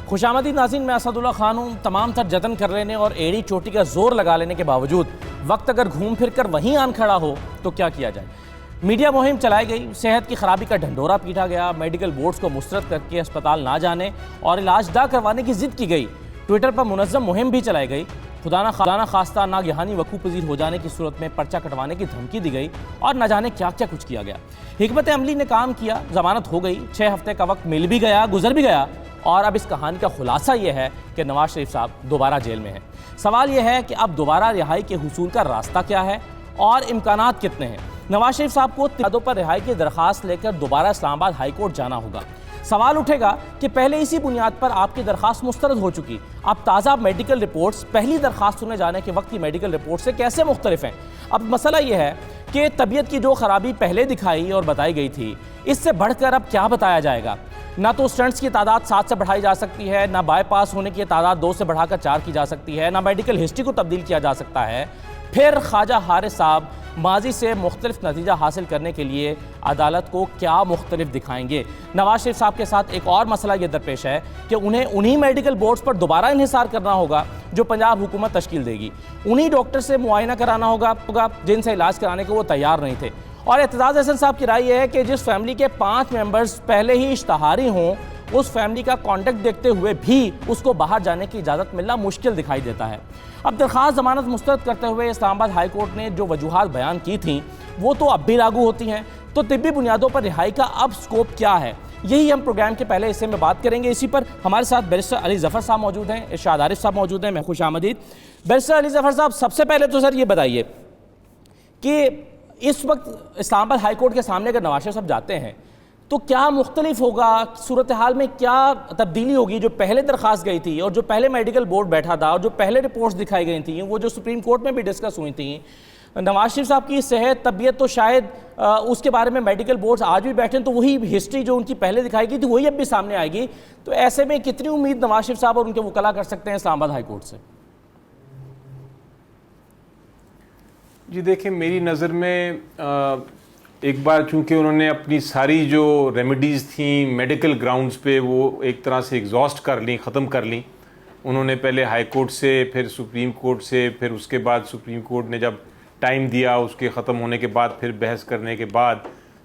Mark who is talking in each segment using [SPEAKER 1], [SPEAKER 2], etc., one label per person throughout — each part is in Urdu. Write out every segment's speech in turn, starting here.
[SPEAKER 1] خوش آمدید ناظرین، میں اسد اللہ خان ہوں۔ تمام تر جتن کر لینے اور ایڑی چوٹی کا زور لگا لینے کے باوجود وقت اگر گھوم پھر کر وہیں آن کھڑا ہو تو کیا کیا جائے؟ میڈیا مہم چلائی گئی، صحت کی خرابی کا ڈھنڈورا پیٹا گیا، میڈیکل بورڈز کو مسترد کر کے اسپتال نہ جانے اور علاج نہ کروانے کی ضد کی گئی، ٹویٹر پر منظم مہم بھی چلائی گئی، خدا نہ خواستہ ناگہانی وقوع پذیر ہو جانے کی صورت میں پرچہ کٹوانے کی دھمکی دی گئی اور نہ جانے کیا کیا کچھ کیا گیا۔ حکمت عملی نے کام کیا، ضمانت ہو گئی، 6 ہفتے کا وقت مل بھی گیا، گزر بھی گیا، اور اب اس کہانی کا خلاصہ یہ ہے کہ نواز شریف صاحب دوبارہ جیل میں ہیں۔ سوال یہ ہے کہ اب دوبارہ رہائی کے حصول کا راستہ کیا ہے اور امکانات کتنے ہیں؟ نواز شریف صاحب کو تنازع پر رہائی کی درخواست لے کر دوبارہ اسلام آباد ہائی کورٹ جانا ہوگا۔ سوال اٹھے گا کہ پہلے اسی بنیاد پر آپ کی درخواست مسترد ہو چکی، اب تازہ میڈیکل رپورٹس پہلی درخواست سنے جانے کے وقت کی میڈیکل رپورٹ سے کیسے مختلف ہیں؟ اب مسئلہ یہ ہے کہ طبیعت کی جو خرابی پہلے دکھائی اور بتائی گئی تھی، اس سے بڑھ کر اب کیا بتایا جائے گا؟ نہ تو سٹنٹس کی تعداد 7 سے بڑھائی جا سکتی ہے، نہ بائی پاس ہونے کی تعداد 2 سے بڑھا کر 4 کی جا سکتی ہے، نہ میڈیکل ہسٹری کو تبدیل کیا جا سکتا ہے۔ پھر خواجہ حارث صاحب ماضی سے مختلف نتیجہ حاصل کرنے کے لیے عدالت کو کیا مختلف دکھائیں گے؟ نواز شریف صاحب کے ساتھ ایک اور مسئلہ یہ درپیش ہے کہ انہیں انہی میڈیکل بورڈز پر دوبارہ انحصار کرنا ہوگا جو پنجاب حکومت تشکیل دے گی، انہی ڈاکٹر سے معائنہ کرانا ہوگا جن سے علاج کرانے کو وہ تیار نہیں تھے۔ اور اعتزاز احسن صاحب کی رائے یہ ہے کہ جس فیملی کے 5 ممبرز پہلے ہی اشتہاری ہوں، اس فیملی کا کانٹیکٹ دیکھتے ہوئے بھی اس کو باہر جانے کی اجازت ملنا مشکل دکھائی دیتا ہے۔ اب درخواست ضمانت مسترد کرتے ہوئے اسلام آباد ہائی کورٹ نے جو وجوہات بیان کی تھیں وہ تو اب بھی لاگو ہوتی ہیں، تو طبی بنیادوں پر رہائی کا اب سکوپ کیا ہے؟ یہی ہم پروگرام کے پہلے حصے میں بات کریں گے۔ اسی پر ہمارے ساتھ بیرسٹر علی ظفر صاحب موجود ہیں، ارشاد عارف صاحب موجود ہیں، میں خوش آمدید۔ بیرسٹر علی ظفر صاحب، سب سے پہلے تو سر یہ بتائیے کہ اس وقت اسلام آباد ہائی کورٹ کے سامنے اگر نواز شریف صاحب جاتے ہیں تو کیا مختلف ہوگا؟ صورتحال میں کیا تبدیلی ہوگی؟ جو پہلے درخواست گئی تھی اور جو پہلے میڈیکل بورڈ بیٹھا تھا اور جو پہلے رپورٹس دکھائی گئی تھیں، وہ جو سپریم کورٹ میں بھی ڈسکس ہوئی تھیں، نواز شریف صاحب کی صحت طبیعت تو شاید اس کے بارے میں میڈیکل بورڈز آج بھی بیٹھے ہیں تو وہی ہسٹری جو ان کی پہلے دکھائی گئی تھی وہی اب بھی سامنے آئے گی، تو ایسے میں کتنی امید نواز شریف صاحب اور ان کے وکلاء کر سکتے ہیں اسلام آباد ہائی کورٹ سے؟
[SPEAKER 2] جی دیکھیں، میری نظر میں ایک بار چونکہ انہوں نے اپنی ساری جو ریمیڈیز تھیں میڈیکل گراؤنڈز پہ وہ ایک طرح سے ایگزاسٹ کر لیں، ختم کر لیں۔ انہوں نے پہلے ہائی کورٹ سے، پھر سپریم کورٹ سے، پھر اس کے بعد سپریم کورٹ نے جب ٹائم دیا اس کے ختم ہونے کے بعد، پھر بحث کرنے کے بعد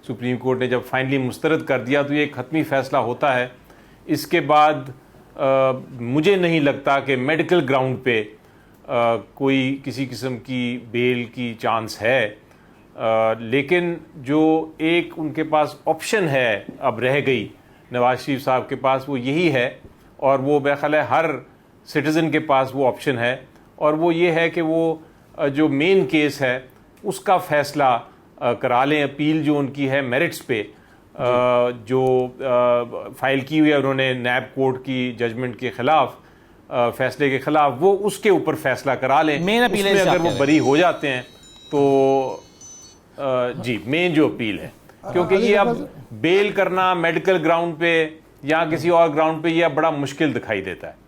[SPEAKER 2] سپریم کورٹ نے جب فائنلی مسترد کر دیا تو یہ ایک حتمی فیصلہ ہوتا ہے۔ اس کے بعد مجھے نہیں لگتا کہ میڈیکل گراؤنڈ پہ کوئی کسی قسم کی بیل کی چانس ہے، لیکن جو ایک ان کے پاس آپشن ہے اب رہ گئی نواز شریف صاحب کے پاس، وہ یہی ہے، اور وہ میرا خیال ہے ہر سٹیزن کے پاس وہ آپشن ہے، اور وہ یہ ہے کہ وہ جو مین کیس ہے اس کا فیصلہ کرا لیں، اپیل جو ان کی ہے میرٹس پہ جو فائل کی ہوئی ہے انہوں نے نیب کورٹ کی ججمنٹ کے خلاف، فیصلے کے خلاف، وہ اس کے اوپر فیصلہ کرا لیں۔ اس میں اگر وہ بری ہو جاتے ہیں تو جی مین جو اپیل ہے، کیونکہ یہ اب بیل کرنا میڈیکل گراؤنڈ پہ یا کسی اور گراؤنڈ پہ یہ بڑا مشکل دکھائی دیتا ہے۔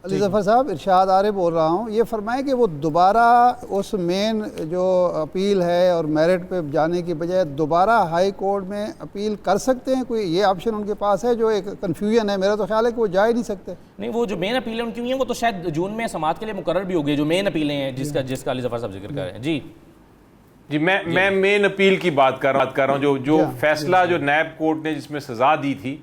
[SPEAKER 3] علی ظفر صاحب، ارشاد عارف بول رہا ہوں، یہ فرمائیں کہ وہ دوبارہ اس مین جو اپیل ہے اور میرٹ پہ جانے کی بجائے دوبارہ ہائی کورٹ میں اپیل کر سکتے ہیں؟ کوئی یہ آپشن ان کے پاس ہے؟ جو ایک کنفیوژن ہے، میرا تو خیال ہے کہ وہ جا ہی نہیں سکتے۔
[SPEAKER 1] نہیں، وہ جو مین اپیلیں ان کی ہوئی ہیں وہ تو شاید جون میں سماعت کے لیے مقرر بھی ہوگی، جو مین اپیلیں ہیں جس کا علی ظفر صاحب ذکر کر رہے ہیں۔ جی
[SPEAKER 2] میں مین اپیل کی بات کر رہا ہوں، جو فیصلہ جو نیب کورٹ نے جس میں سزا دی تھی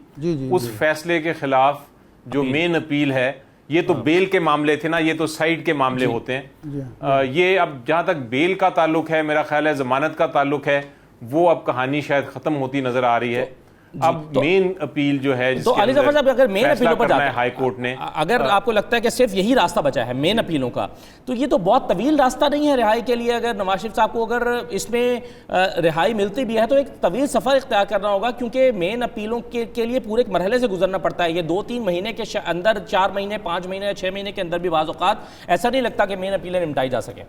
[SPEAKER 2] اس فیصلے کے خلاف جو مین اپیل ہے، یہ تو بیل کے معاملے تھے نا، یہ تو سائیڈ کے معاملے ہوتے ہیں۔ یہ اب جہاں تک بیل کا تعلق ہے، میرا خیال ہے ضمانت کا تعلق ہے، وہ اب کہانی شاید ختم ہوتی نظر آ رہی ہے۔ اب مین اپیل جو ہے
[SPEAKER 1] تو علی ظفر صاحب اگر مین اپیلوں پر جاتے ہیں
[SPEAKER 2] ہائی کورٹ نے،
[SPEAKER 1] اگر آپ کو لگتا ہے کہ صرف یہی راستہ بچا ہے مین اپیلوں کا، تو یہ تو بہت طویل راستہ نہیں ہے رہائی کے لیے؟ اگر نواز شریف صاحب کو اگر اس میں رہائی ملتی بھی ہے تو ایک طویل سفر اختیار کرنا ہوگا، کیونکہ مین اپیلوں کے لیے پورے ایک مرحلے سے گزرنا پڑتا ہے۔ یہ 2-3 مہینے کے اندر، 4 مہینے، 5 مہینے یا 6 مہینے کے اندر بھی بعض اوقات ایسا نہیں لگتا کہ مین اپیلیں نمٹائی جا سکیں۔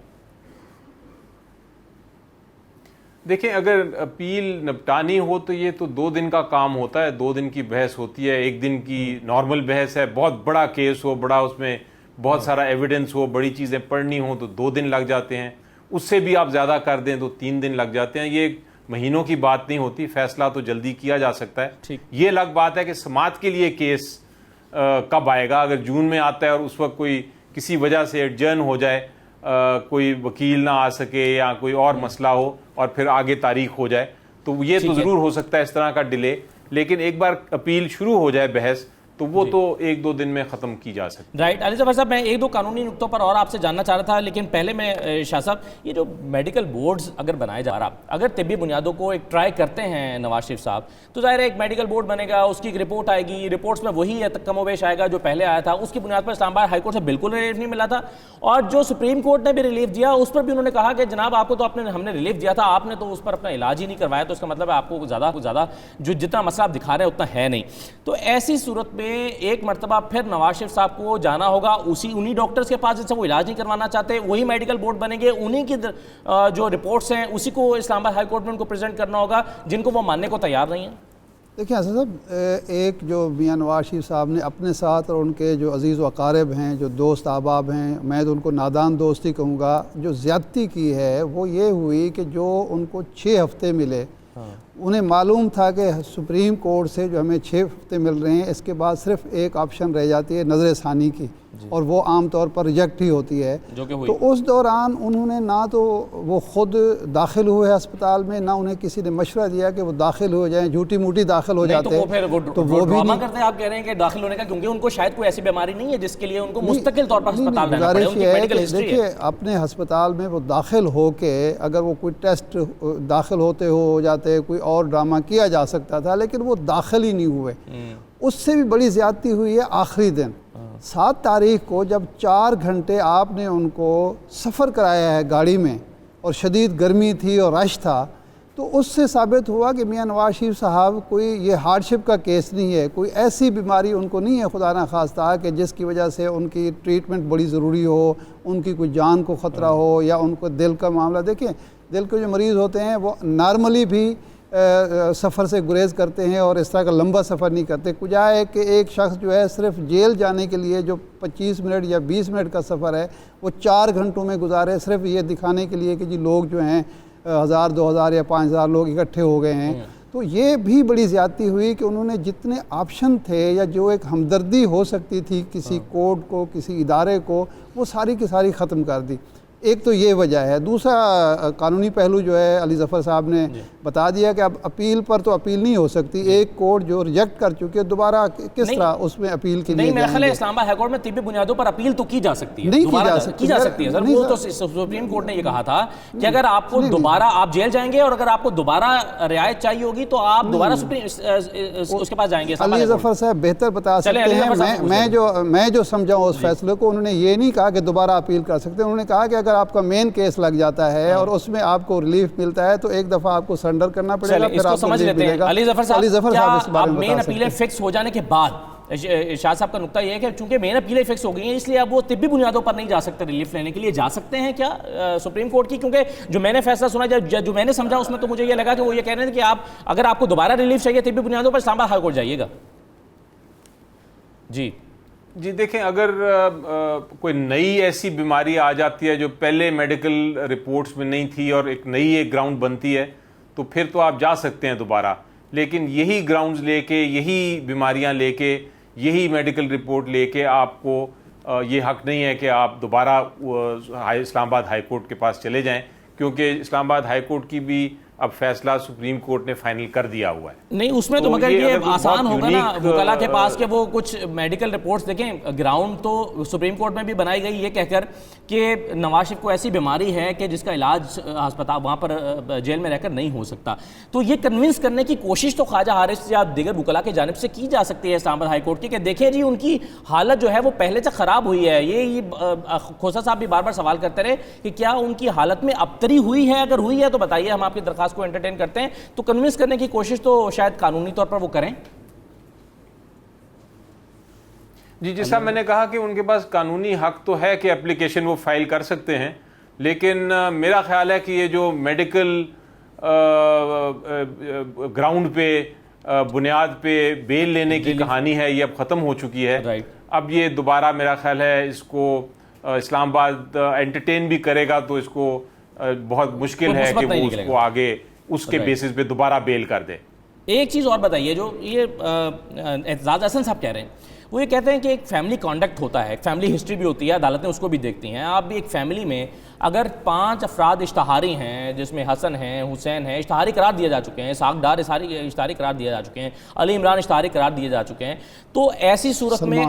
[SPEAKER 2] دیکھیں، اگر اپیل نپٹانی ہو تو یہ تو 2 دن کا کام ہوتا ہے، 2 دن کی بحث ہوتی ہے، 1 دن کی نارمل بحث ہے۔ بہت بڑا کیس ہو، بڑا اس میں بہت سارا ایویڈنس ہو، بڑی چیزیں پڑھنی ہوں تو 2 دن لگ جاتے ہیں، اس سے بھی آپ زیادہ کر دیں تو 3 دن لگ جاتے ہیں۔ یہ مہینوں کی بات نہیں ہوتی، فیصلہ تو جلدی کیا جا سکتا ہے۔ یہ الگ بات ہے کہ سماعت کے لیے کیس کب آئے گا. اگر جون میں آتا ہے اور اس وقت کوئی کسی وجہ سے ایڈجرن ہو جائے, کوئی وکیل نہ آ سکے یا کوئی اور مسئلہ ہو اور پھر آگے تاریخ ہو جائے, تو یہ تو ضرور ہو سکتا ہے اس طرح کا ڈیلے. لیکن ایک بار اپیل شروع ہو جائے بحث تو وہ تو ایک دو دن میں ختم کی جا سکتی ہے.
[SPEAKER 1] رائٹ. علی ظفر صاحب, میں ایک دو قانونی نقطوں پر اور آپ سے جاننا چاہ رہا تھا, لیکن پہلے میں شاہ صاحب, یہ جو میڈیکل بورڈز اگر بنائے جا رہا, اگر طبی بنیادوں کو ایک ٹرائی کرتے ہیں نواز شریف صاحب, تو ظاہر ہے ایک میڈیکل بورڈ بنے گا, اس کی ایک رپورٹ آئے گی, رپورٹس میں وہی کم و بیش آئے گا جو پہلے آیا تھا. اس کی بنیاد پر اسلام آباد ہائی کورٹ سے بالکل ریلیف نہیں ملا تھا, اور جو سپریم کورٹ نے بھی ریلیف دیا اس پر بھی انہوں نے کہا کہ جناب آپ کو تو ہم نے ریلیف دیا تھا, آپ نے تو اس پر اپنا علاج ہی نہیں کروایا, تو اس کا مطلب ہے آپ کو زیادہ جو جتنا مسئلہ آپ دکھا رہے ہیں اتنا ہے نہیں. تو ایسی صورت میں ایک مرتبہ پھر نواز شریف صاحب کو جانا ہوگا انہی ڈاکٹرز کے پاس جن سے وہ علاج نہیں کروانا چاہتے, وہی میڈیکل بورڈ بنیں گے, انہی کی جو رپورٹس ہیں اسی کو اسلام آباد ہائی کورٹ میں ان کو پریزنٹ کرنا ہوگا, جن کو وہ ماننے کو تیار نہیں ہیں.
[SPEAKER 3] دیکھیں حسن صاحب, ایک جو میاں نواز شریف صاحب نے اپنے ساتھ اور ان کے جو عزیز و اقارب ہیں, جو دوست احباب ہیں, میں تو ان کو نادان دوستی کہوں گا, جو زیادتی کی ہے وہ یہ ہوئی کہ جو ان کو 6 ہفتے ملے, انہیں معلوم تھا کہ سپریم کورٹ سے جو ہمیں 6 ہفتے مل رہے ہیں, اس کے بعد صرف ایک آپشن رہ جاتی ہے نظر ثانی کی, اور وہ عام طور پر ریجیکٹ ہی ہوتی ہے. تو اس دوران انہوں نے نہ تو وہ خود داخل ہوئے ہسپتال میں, نہ انہیں کسی نے مشورہ دیا کہ وہ داخل ہو جائیں, جھوٹی موٹی داخل ہو جاتے ہیں.
[SPEAKER 1] تو وہ ڈرامہ کرتے ہیں, آپ کہہ رہے ہیں کہ داخل ہونے کا, کیونکہ ان کو شاید کوئی ایسی بیماری نہیں ہے جس کے لیے ان کو مستقل طور پر ہسپتال رہنا پڑے, ان کی میڈیکل ہسٹری ہے.
[SPEAKER 3] دیکھیے اپنے ہسپتال میں وہ داخل ہو کے اگر وہ کوئی ٹیسٹ داخل ہوتے ہو جاتے, کوئی اور ڈرامہ کیا جا سکتا تھا, لیکن وہ داخل ہی نہیں ہوئے. اس سے بھی بڑی زیادتی ہوئی ہے آخری دن 7 تاریخ کو, جب 4 گھنٹے آپ نے ان کو سفر کرایا ہے گاڑی میں, اور شدید گرمی تھی اور رش تھا. تو اس سے ثابت ہوا کہ میاں نواز شریف صاحب کوئی یہ ہارڈ شپ کا کیس نہیں ہے, کوئی ایسی بیماری ان کو نہیں ہے خدا نہ خواستہ کہ جس کی وجہ سے ان کی ٹریٹمنٹ بڑی ضروری ہو, ان کی کوئی جان کو خطرہ ہو, یا ان کو دل کا معاملہ. دیکھیں دل کے جو مریض ہوتے ہیں وہ نارملی بھی سفر سے گریز کرتے ہیں اور اس طرح کا لمبا سفر نہیں کرتے. کجا ہے کہ ایک شخص جو ہے صرف جیل جانے کے لیے جو 25 منٹ یا 20 منٹ کا سفر ہے وہ 4 گھنٹوں میں گزارے, صرف یہ دکھانے کے لیے کہ جی لوگ جو ہیں 1000 2000 یا 5000 لوگ اکٹھے ہو گئے ہیں. تو یہ بھی بڑی زیادتی ہوئی کہ انہوں نے جتنے آپشن تھے یا جو ایک ہمدردی ہو سکتی تھی کسی کورٹ کو, کسی ادارے کو, وہ ساری کی ساری ختم کر دی. ایک تو یہ وجہ ہے. دوسرا قانونی پہلو جو ہے علی ظفر صاحب نے بتا دیا کہ اب اپیل پر تو اپیل نہیں ہو سکتی. ایک کورٹ جو ریجیکٹ کر چکی ہے دوبارہ کس طرح اس میں اپیل کے لیے
[SPEAKER 1] نہیں, میرا خیال ہے اسلام آباد ہائی کورٹ میں طبی بنیادوں پر اپیل تو کی جا سکتی ہے,
[SPEAKER 3] نہیں
[SPEAKER 1] کی جا سکتی ہے سر. وہ تو سپریم کورٹ نے یہ کہا تھا کہ اگر آپ کو دوبارہ آپ جیل جائیں گے اور اگر آپ کو دوبارہ رعایت چاہیے ہوگی تو آپ دوبارہ اس کے پاس جائیں گے.
[SPEAKER 3] علی ظفر صاحب بہتر بتا سکتے ہیں. میں جو سمجھا ہوں اس فیصلے کو, انہوں نے یہ نہیں کہا کہ دوبارہ اپیل کر سکتے, انہوں نے کہا کہ اگر آپ کا مین کیس لگ جاتا ہے اور اس میں آپ کو ریلیف ملتا ہے تو ایک دفعہ آپ کو سرنڈر کرنا پڑے گا, پھر آپ کو ریلیف ملے گا.
[SPEAKER 1] علی ظفر صاحب اب مین اپیلیں فکس ہو جانے کے بعد, شاہ صاحب کا نقطہ یہ ہے کہ چونکہ مین اپیلیں فکس ہو گئی ہیں اس لیے اب وہ طبی بنیادوں پر نہیں جا سکتے ریلیف لینے کے لیے. جا سکتے ہیں کیا سپریم کورٹ کی؟ کیونکہ جو میں نے فیصلہ سنا, جو میں نے سمجھا اس میں تو مجھے یہ لگا کہ وہ یہ کہہ رہے ہیں کہ آپ اگر آپ کو دوبارہ ریلیف چاہیے طبی بنیادوں پر اسلام آباد ہائی کورٹ جائیے گا.
[SPEAKER 2] جی دیکھیں, اگر کوئی نئی ایسی بیماری آ جاتی ہے جو پہلے میڈیکل رپورٹس میں نہیں تھی اور ایک نئی ایک گراؤنڈ بنتی ہے تو پھر تو آپ جا سکتے ہیں دوبارہ. لیکن یہی گراؤنڈز لے کے, یہی بیماریاں لے کے, یہی میڈیکل رپورٹ لے کے آپ کو یہ حق نہیں ہے کہ آپ دوبارہ اسلام آباد ہائی کورٹ کے پاس چلے جائیں, کیونکہ اسلام آباد ہائی کورٹ کی بھی اب فیصلہ سپریم کورٹ نے فائنل کر دیا ہوا ہے.
[SPEAKER 1] نہیں اس میں تو مگر یہ آسان ہوگا نا وکلا کے پاس کہ وہ کچھ میڈیکل رپورٹس دیکھیں. گراؤنڈ تو سپریم کورٹ میں بھی بنائی گئی یہ کہہ کر کہ نواز شریف کو ایسی بیماری ہے کہ جس کا علاج ہسپتال وہاں پر جیل میں رہ کر نہیں ہو سکتا. تو یہ کنونس کرنے کی کوشش تو خواجہ حارث یا دیگر وکلا کی جانب سے کی جا سکتی ہے اسلام آباد ہائی کورٹ کی کہ دیکھیں جی ان کی حالت جو ہے وہ پہلے سے خراب ہوئی ہے. یہ کھوسا صاحب بھی بار بار سوال کرتے رہے کہ کیا ان کی حالت میں ابتری ہوئی ہے, اگر ہوئی ہے تو بتائیے, ہم آپ کی درخواست کو انٹرٹین کرتے ہیں. تو کنونس کرنے کی کوشش تو شاید قانونی طور پر وہ کریں.
[SPEAKER 2] جی جیسا میں نے کہا کہ ان کے پاس قانونی حق تو ہے کہ اپلیکیشن وہ فائل کر سکتے ہیں, لیکن میرا خیال ہے کہ یہ جو میڈیکل گراؤنڈ پہ بنیاد پہ بیل لینے کی کہانی ہے یہ اب ختم ہو چکی ہے. اب یہ دوبارہ میرا خیال ہے اس کو اسلام آباد انٹرٹین بھی کرے گا تو اس کو بہت مشکل ہے کہ وہ اس کو آگے اس کے بیسس پہ دوبارہ بیل کر دے.
[SPEAKER 1] ایک چیز اور بتائیے, جو یہ اعتزاز احسن صاحب کہہ رہے ہیں وہ یہ کہتے ہیں کہ ایک فیملی کانڈکٹ ہوتا ہے, ایک فیملی ہسٹری بھی ہوتی ہے, عدالتیں اس کو بھی دیکھتی ہیں. آپ بھی ایک فیملی میں اگر 5 افراد اشتہاری ہیں, جس میں حسن ہیں, حسین ہیں, اشتہاری قرار دیے جا چکے ہیں, اسحاق ڈار اشتہاری قرار دیے جا چکے ہیں, علی عمران اشتہاری قرار دیے جا چکے ہیں, تو ایسی صورت میں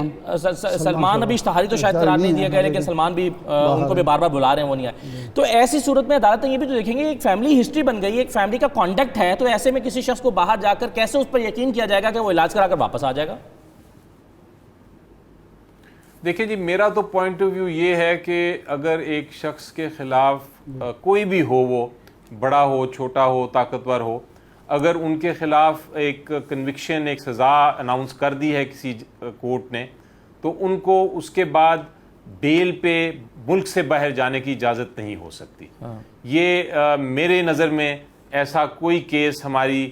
[SPEAKER 1] سلمان ابھی اشتہاری تو شاید قرار نہیں دیا گیا, لیکن سلمان بھی ان کو بھی بار بار بلا رہے ہیں, وہ نہیں آئے. تو ایسی صورت میں عدالتیں یہ بھی تو دیکھیں گے ایک فیملی ہسٹری بن گئی ہے, ایک فیملی کا کانڈکٹ ہے, تو ایسے میں کسی شخص کو باہر جا کر کیسے اس پر یقین کیا جائے گا کہ وہ علاج کرا کر واپس آ جائے گا؟
[SPEAKER 2] دیکھیں جی, میرا تو پوائنٹ آف ویو یہ ہے کہ اگر ایک شخص کے خلاف کوئی بھی ہو, وہ بڑا ہو, چھوٹا ہو, طاقتور ہو, اگر ان کے خلاف ایک کنوکشن, ایک سزا اناؤنس کر دی ہے کسی کورٹ نے, تو ان کو اس کے بعد بیل پہ ملک سے باہر جانے کی اجازت نہیں ہو سکتی. یہ میرے نظر میں ایسا کوئی کیس ہماری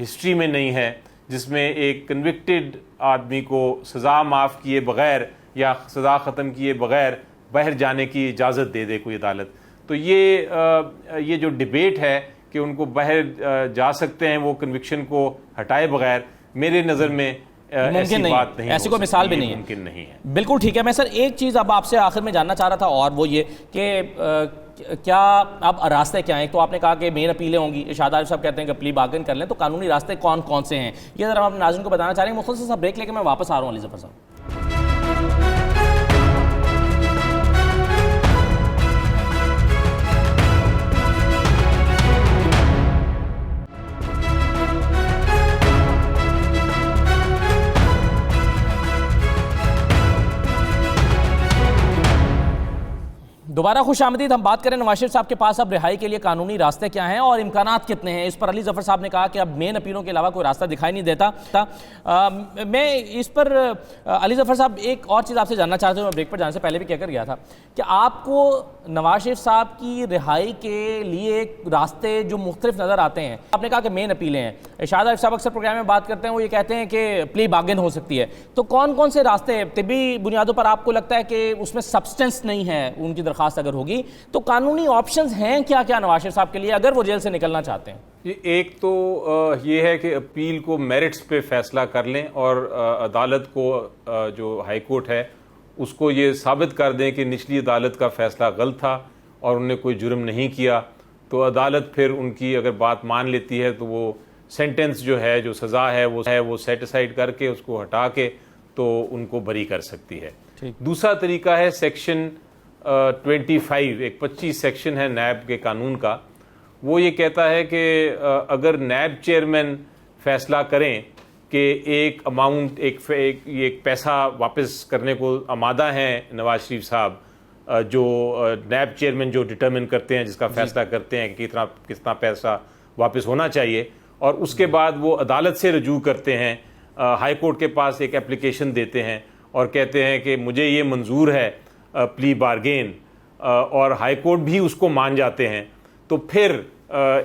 [SPEAKER 2] ہسٹری میں نہیں ہے جس میں ایک کنوکٹڈ آدمی کو سزا معاف کیے بغیر یا سزا ختم کیے بغیر باہر جانے کی اجازت دے دے کوئی عدالت. تو یہ جو ڈیبیٹ ہے کہ ان کو باہر جا سکتے ہیں وہ کنوکشن کو ہٹائے بغیر, میرے نظر میں ایسی بات نہیں,
[SPEAKER 1] ایسی کوئی مثال بھی نہیں ہے,
[SPEAKER 2] ممکن نہیں ہے.
[SPEAKER 1] بالکل ٹھیک ہے. میں سر ایک چیز اب آپ سے آخر میں جاننا چاہ رہا تھا, اور وہ یہ کہ کیا اب راستے کیا ہیں؟ تو آپ نے کہا کہ مین اپیلیں ہوں گی, ارشاد عارف صاحب کہتے ہیں کہ پلی بارگن کر لیں, تو قانونی راستے کون کون سے ہیں یہ ذرا ہم ناظرین کو بتانا چاہ رہے ہیں. مختصر سا بریک لے کے میں واپس آ رہا ہوں علی ظفر صاحب. دوبارہ خوش آمدید. ہم بات کریں نواز شریف صاحب کے پاس اب رہائی کے لیے قانونی راستے کیا ہیں اور امکانات کتنے ہیں, اس پر علی ظفر صاحب نے کہا کہ اب مین اپیلوں کے علاوہ کوئی راستہ دکھائی نہیں دیتا. میں اس پر علی ظفر صاحب ایک اور چیز آپ سے جاننا چاہتا ہوں, میں بریک پر جانے سے پہلے بھی کہہ کر گیا تھا کہ آپ کو نواز شریف صاحب کی رہائی کے لیے راستے جو مختلف نظر آتے ہیں, آپ نے کہا کہ مین اپیلیں ہیں, ارشاد عارف صاحب اکثر پروگرام میں بات کرتے ہیں, وہ یہ کہتے ہیں کہ پلی بارگن ہو سکتی ہے, تو کون کون سے راستے طبی بنیادوں پر آپ کو لگتا ہے کہ اس میں سبسٹنس نہیں ہے ان کی درخواست اگر ہوگی, تو قانونی آپشنز ہیں کیا کیا نواز شریف صاحب کے لیے اگر وہ جیل سے نکلنا چاہتے ہیں؟
[SPEAKER 2] ایک تو یہ ہے کہ اپیل کو میرٹس پہ فیصلہ کر لیں اور عدالت کو جو ہائی کورٹ ہے اس کو یہ ثابت کر دیں کہ نچلی عدالت کا فیصلہ غلط تھا اور انہوں نے کوئی جرم نہیں کیا, تو عدالت پھر ان کی اگر بات مان لیتی ہے تو وہ سینٹنس جو ہے, جو سزا ہے وہ سیٹ اسائڈ کر کے اس کو ہٹا کے تو ان کو بری کر سکتی ہے. دوسرا طریقہ ہے سیکشن 25, ایک 25 سیکشن ہے نیب کے قانون کا, وہ یہ کہتا ہے کہ اگر نیب چیئرمین فیصلہ کریں کہ ایک اماؤنٹ, ایک پیسہ واپس کرنے کو آمادہ ہیں نواز شریف صاحب, جو نیب چیئرمین جو ڈٹرمن کرتے ہیں, جس کا فیصلہ کرتے ہیں کہ کتنا پیسہ واپس ہونا چاہیے, اور اس کے بعد وہ عدالت سے رجوع کرتے ہیں, ہائی کورٹ کے پاس ایک اپلیکیشن دیتے ہیں اور کہتے ہیں کہ مجھے یہ منظور ہے پلی بارگین, اور ہائی کورٹ بھی اس کو مان جاتے ہیں, تو پھر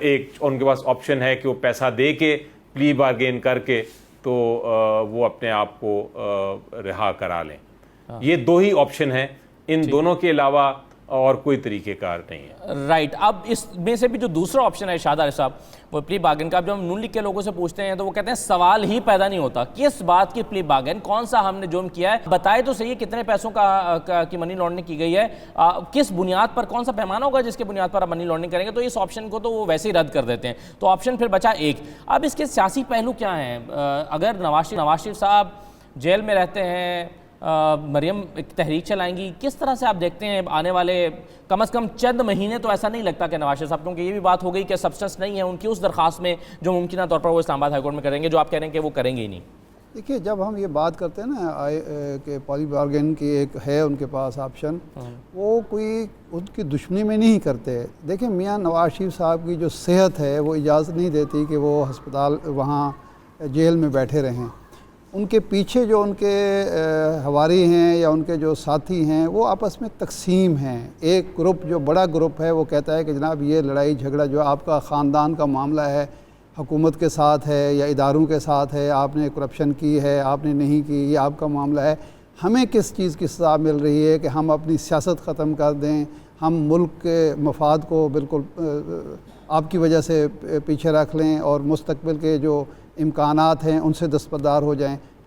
[SPEAKER 2] ایک ان کے پاس آپشن ہے کہ وہ پیسہ دے کے پلی بارگین کر کے تو وہ اپنے آپ کو رہا کرا لیں. یہ دو ہی آپشن ہیں, ان دونوں کے علاوہ اور کوئی طریقہ کار نہیں ہے.
[SPEAKER 1] رائٹ. اب اس میں سے بھی جو دوسرا آپشن ہے ارشاد عارف صاحب, وہ پلی بارگن کا, جب ہم نون لیگ کے لوگوں سے پوچھتے ہیں تو وہ کہتے ہیں سوال ہی پیدا نہیں ہوتا کس بات کی پلی بارگن, کون سا ہم نے جرم کیا ہے, بتائے تو صحیح کتنے پیسوں کی منی لانڈرنگ کی گئی ہے, کس بنیاد پر, کون سا پیمانہ ہوگا جس کے بنیاد پر آپ منی لانڈرنگ کریں گے, تو اس آپشن کو تو وہ ویسے ہی رد کر دیتے ہیں, تو آپشن پھر بچا ایک. اب اس کے سیاسی پہلو کیا ہیں؟ اگر نواز شریف صاحب جیل میں رہتے ہیں, مریم ایک تحریک چلائیں گی, کس طرح سے آپ دیکھتے ہیں آنے والے کم از کم چند مہینے؟ تو ایسا نہیں لگتا کہ نواز شریف صاحب, کیونکہ یہ بھی بات ہو گئی کہ سبسٹنس نہیں ہے ان کی اس درخواست میں جو ممکنہ طور پر وہ اسلام آباد ہائی کورٹ میں کریں گے, جو آپ کہہ رہے ہیں کہ وہ کریں گے ہی نہیں.
[SPEAKER 3] دیکھیے, جب ہم یہ بات کرتے ہیں نا کہ پلی بارگن کی ایک ہے ان کے پاس آپشن, وہ کوئی ان کی دشمنی میں نہیں کرتے. دیکھیں, میاں نواز شریف صاحب کی جو صحت ہے وہ اجازت نہیں دیتی کہ وہ ہسپتال وہاں جیل میں بیٹھے رہیں. ان کے پیچھے جو ان کے ہواری ہیں یا ان کے جو ساتھی ہیں وہ آپس میں تقسیم ہیں. ایک گروپ جو بڑا گروپ ہے وہ کہتا ہے کہ جناب یہ لڑائی جھگڑا جو آپ کا خاندان کا معاملہ ہے, حکومت کے ساتھ ہے یا اداروں کے ساتھ ہے, آپ نے کرپشن کی ہے, آپ نے نہیں کی, یہ آپ کا معاملہ ہے, ہمیں کس چیز کی سزا مل رہی ہے کہ ہم اپنی سیاست ختم کر دیں, ہم ملک کے مفاد کو بالکل آپ کی وجہ سے پیچھے رکھ لیں اور مستقبل کے جو امکانات ہیں ان سے دستبردار ہو جائیں.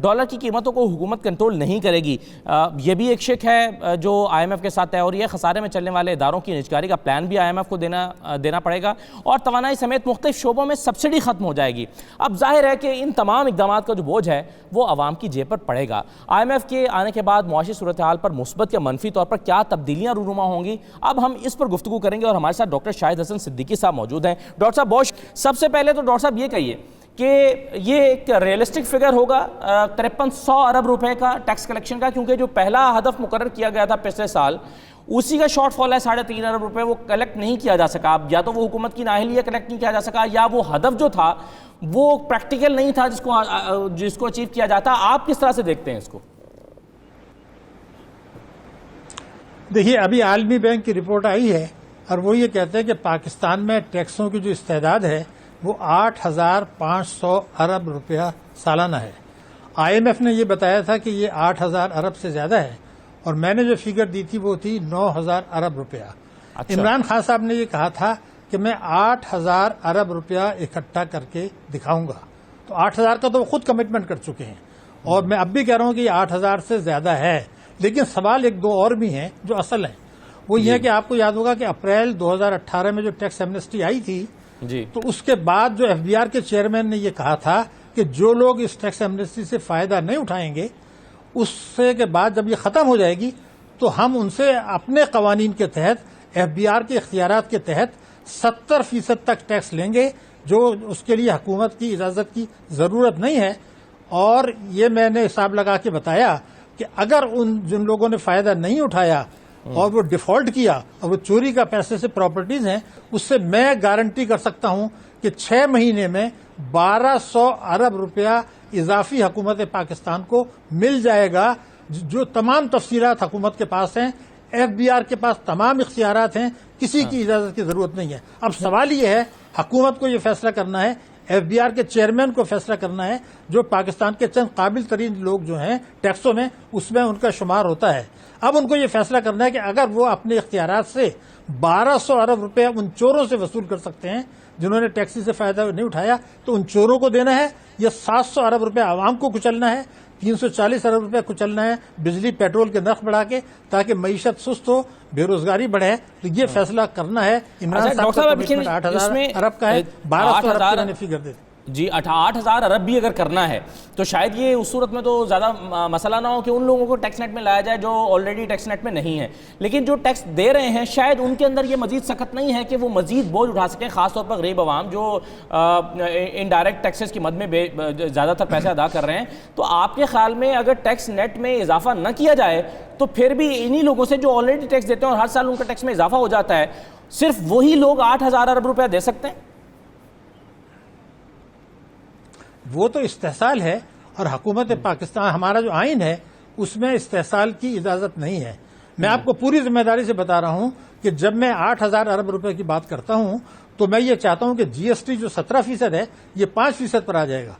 [SPEAKER 1] ڈالر کی قیمتوں کو حکومت کنٹرول نہیں کرے گی. یہ بھی ایک شک ہے جو آئی ایم ایف کے ساتھ طے ہو رہی ہے. خسارے میں چلنے والے اداروں کی نجکاری کا پلان بھی آئی ایم ایف کو دینا پڑے گا, اور توانائی سمیت مختلف شعبوں میں سبسڈی ختم ہو جائے گی. اب ظاہر ہے کہ ان تمام اقدامات کا جو بوجھ ہے وہ عوام کی جیب پر پڑے گا. آئی ایم ایف کے آنے کے بعد معاشی صورتحال پر مثبت یا منفی طور پر کیا تبدیلیاں رونما ہوں گی, اب ہم اس پر گفتگو کریں گے, اور ہمارے ساتھ ڈاکٹر شاہد حسن صدیقی صاحب موجود ہیں. ڈاکٹر صاحب سب سے پہلے تو ڈاکٹر صاحب یہ کہیے کہ یہ ایک ریئلسٹک فگر ہوگا 5300 ارب روپے کا ٹیکس کلیکشن کا, کیونکہ جو پہلا ہدف مقرر کیا گیا تھا پچھلے سال اسی کا شارٹ فال ہے 3.5 ارب روپے, وہ کلیکٹ نہیں کیا جا سکا. اب یا تو وہ حکومت کی نااہلی ہے کلیکٹ نہیں کیا جا سکا, یا وہ ہدف جو تھا وہ پریکٹیکل نہیں تھا جس کو اچیو کیا جاتا. آپ کس طرح سے دیکھتے ہیں اس کو؟
[SPEAKER 4] دیکھیے, ابھی عالمی بینک کی رپورٹ آئی ہے اور وہ یہ کہتے ہیں کہ پاکستان میں ٹیکسوں کی جو استعداد ہے وہ 8500 ارب روپیہ سالانہ ہے. آئی ایم ایف نے یہ بتایا تھا کہ یہ 8000 ارب سے زیادہ ہے, اور میں نے جو فگر دی تھی وہ تھی 9000 ارب روپیہ. عمران خان صاحب نے یہ کہا تھا کہ میں 8000 ارب روپیہ اکٹھا کر کے دکھاؤں گا, تو 8000 کا تو وہ خود کمٹمنٹ کر چکے ہیں, اور میں اب بھی کہہ رہا ہوں کہ یہ 8000 سے زیادہ ہے. لیکن سوال ایک دو اور بھی ہیں جو اصل ہیں. وہ یہ ہے کہ آپ کو یاد ہوگا کہ اپریل 2018 میں جو ٹیکس ایمنسٹی آئی تھی, تو اس کے بعد جو ایف بی آر کے چیئرمین نے یہ کہا تھا کہ جو لوگ اس ٹیکس ایمنسٹی سے فائدہ نہیں اٹھائیں گے, اس سے کے بعد جب یہ ختم ہو جائے گی تو ہم ان سے اپنے قوانین کے تحت ایف بی آر کے اختیارات کے تحت 70% تک ٹیکس لیں گے, جو اس کے لیے حکومت کی اجازت کی ضرورت نہیں ہے. اور یہ میں نے حساب لگا کے بتایا کہ اگر جن لوگوں نے فائدہ نہیں اٹھایا اور وہ ڈیفالٹ کیا اور وہ چوری کا پیسے سے پراپرٹیز ہیں, اس سے میں گارنٹی کر سکتا ہوں کہ 6 مہینے میں 1200 ارب روپیہ اضافی حکومت پاکستان کو مل جائے گا. جو تمام تفصیلات حکومت کے پاس ہیں, ایف بی آر کے پاس تمام اختیارات ہیں, کسی کی اجازت کی ضرورت نہیں ہے. اب سوال یہ ہے, حکومت کو یہ فیصلہ کرنا ہے, ایف بی آر کے چیئرمین کو فیصلہ کرنا ہے, جو پاکستان کے چند قابل ترین لوگ جو ہیں ٹیکسوں میں, اس میں ان کا شمار ہوتا ہے. اب ان کو یہ فیصلہ کرنا ہے کہ اگر وہ اپنے اختیارات سے 1200 ارب روپے ان چوروں سے وصول کر سکتے ہیں جنہوں نے ٹیکسی سے فائدہ نہیں اٹھایا, تو ان چوروں کو دینا ہے, یا 700 ارب روپے عوام کو کچلنا ہے, 340 ارب روپے کچلنا ہے بجلی پیٹرول کے نرخ بڑھا کے, تاکہ معیشت سست ہو, بے روزگاری بڑھے. تو یہ فیصلہ کرنا ہے. عمران صاحب کا کمٹمنٹ 8000 ارب کا ہے, 1200 ارب کا فگر دے.
[SPEAKER 1] جی 8000 ارب بھی اگر کرنا ہے تو شاید یہ اس صورت میں تو زیادہ مسئلہ نہ ہو کہ ان لوگوں کو ٹیکس نیٹ میں لایا جائے جو آلریڈی ٹیکس نیٹ میں نہیں ہے. لیکن جو ٹیکس دے رہے ہیں شاید ان کے اندر یہ مزید سخت نہیں ہے کہ وہ مزید بوجھ اٹھا سکیں, خاص طور پر غریب عوام جو انڈائریکٹ ٹیکسز کی مد میں زیادہ تر پیسے ادا کر رہے ہیں. تو آپ کے خیال میں اگر ٹیکس نیٹ میں اضافہ نہ کیا جائے تو پھر بھی انہی لوگوں سے جو آلریڈی ٹیکس دیتے ہیں اور ہر سال ان کا ٹیکس میں اضافہ ہو جاتا ہے, صرف وہی لوگ 8000 ارب روپیہ دے سکتے ہیں؟
[SPEAKER 4] وہ تو استحصال ہے, اور حکومت پاکستان, ہمارا جو آئین ہے اس میں استحصال کی اجازت نہیں ہے. میں آپ کو پوری ذمہ داری سے بتا رہا ہوں کہ جب میں 8000 ارب روپے کی بات کرتا ہوں تو میں یہ چاہتا ہوں کہ جی ایس ٹی جو 17% ہے یہ 5% پر آ جائے گا.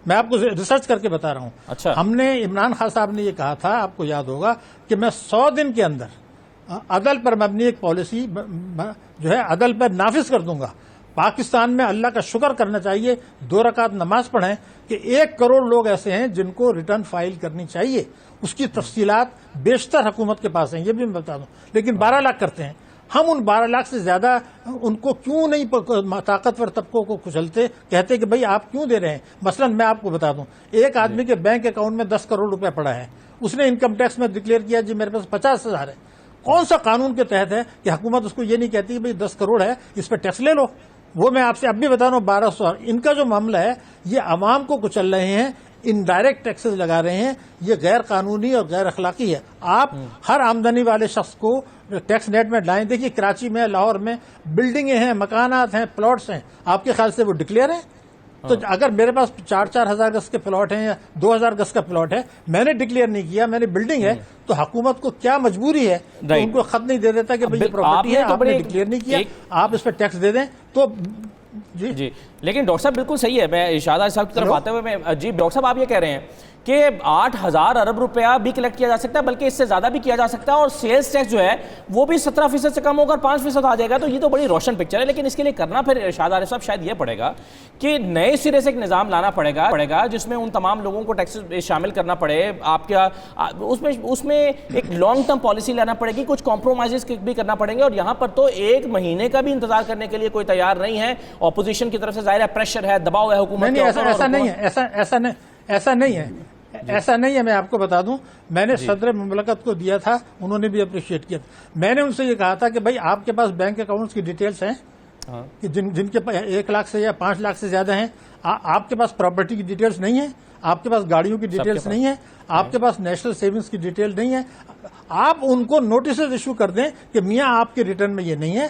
[SPEAKER 4] میں آپ کو ریسرچ کر کے بتا رہا ہوں.
[SPEAKER 1] اچھا.
[SPEAKER 4] ہم نے, عمران خان صاحب نے یہ کہا تھا, آپ کو یاد ہوگا, کہ میں 100 دن کے اندر عدل پر مبنی ایک پالیسی جو ہے عدل پر نافذ کر دوں گا. پاکستان میں اللہ کا شکر کرنا چاہیے, 2 رکعت نماز پڑھیں, کہ 1 کروڑ لوگ ایسے ہیں جن کو ریٹرن فائل کرنی چاہیے. اس کی تفصیلات بیشتر حکومت کے پاس ہیں, یہ بھی میں بتا دوں. لیکن 12 لاکھ کرتے ہیں. ہم ان 12 لاکھ سے زیادہ ان کو کیوں نہیں طاقتور طبقوں کو کچلتے, کہتے کہ بھئی آپ کیوں دے رہے ہیں. مثلا میں آپ کو بتا دوں, ایک آدمی کے بینک اکاؤنٹ میں 10 کروڑ روپے پڑا ہے, اس نے انکم ٹیکس میں ڈکلیئر کیا جی میرے پاس 50,000 ہے. کون سا قانون کے تحت ہے کہ حکومت اس کو یہ نہیں کہتی کہ بھئی 10 کروڑ ہے اس پہ ٹیکس لے لو. وہ میں آپ سے اب بھی بتا رہا ہوں 1200. ان کا جو معاملہ ہے یہ عوام کو کچل رہے ہیں, انڈائریکٹ ٹیکسز لگا رہے ہیں, یہ غیر قانونی اور غیر اخلاقی ہے. آپ ہر آمدنی والے شخص کو ٹیکس نیٹ میں لائیں. دیکھیے کراچی میں, لاہور میں بلڈنگیں ہیں, مکانات ہیں, پلاٹس ہیں, آپ کے خیال سے وہ ڈکلیئر ہیں؟ تو اگر میرے پاس 4,000 گز کے پلاٹ ہیں یا 2,000 گز کا پلاٹ ہے, میں نے ڈکلیئر نہیں کیا, میں نے بلڈنگ ہے, تو حکومت کو کیا مجبوری ہے کہ ان کو خط نہیں دے دیتا کہ بھئی یہ پراپرٹی ہے, آپ نے ڈکلیئر نہیں کیا, آپ اس پہ ٹیکس دے دیں. تو جی
[SPEAKER 1] لیکن ڈاکٹر صاحب بالکل صحیح ہے. میں ارشاد صاحب کی طرف آتے ہوئے جی ڈاکٹر صاحب آپ یہ کہہ رہے ہیں کہ 8,000 ارب روپیہ بھی کلیکٹ کیا جا سکتا ہے, بلکہ اس سے زیادہ بھی کیا جا سکتا ہے, اور سیلز ٹیکس جو ہے وہ بھی 17% سے کم ہوگا اور 5% آ جائے گا. تو یہ تو بڑی روشن پکچر ہے, لیکن اس کے لیے کرنا پھر ارشاد عارف صاحب شاید یہ پڑے گا کہ نئے سرے سے ایک نظام لانا پڑے گا جس میں ان تمام لوگوں کو ٹیکس شامل کرنا پڑے. آپ کیا اس میں ایک لانگ ٹرم پالیسی لانا پڑے گی, کچھ کمپرومائزز بھی کرنا پڑیں گے, اور یہاں پر تو 1 مہینے کا بھی انتظار کرنے کے لیے کوئی تیار نہیں ہے. اپوزیشن کی طرف سے ظاہر ہے پریشر ہے, دباؤ ہے حکومت کے اوپر.
[SPEAKER 4] ایسا نہیں ہے. میں آپ کو بتا دوں, میں نے صدر مملکت کو دیا تھا, انہوں نے بھی اپریشیٹ کیا تھا. میں نے ان سے یہ کہا تھا کہ بھائی آپ کے پاس بینک اکاؤنٹس کی ڈیٹیلز ہیں کہ جن کے 1 لاکھ سے یا 5 لاکھ سے زیادہ ہیں, آپ کے پاس پراپرٹی کی ڈیٹیلز نہیں ہیں, آپ کے پاس گاڑیوں کی ڈیٹیلز نہیں ہیں, آپ کے پاس نیشنل سیونگز کی ڈیٹیل نہیں ہے. آپ ان کو نوٹسز ایشو کر دیں کہ میاں آپ کے ریٹرن میں یہ نہیں ہے,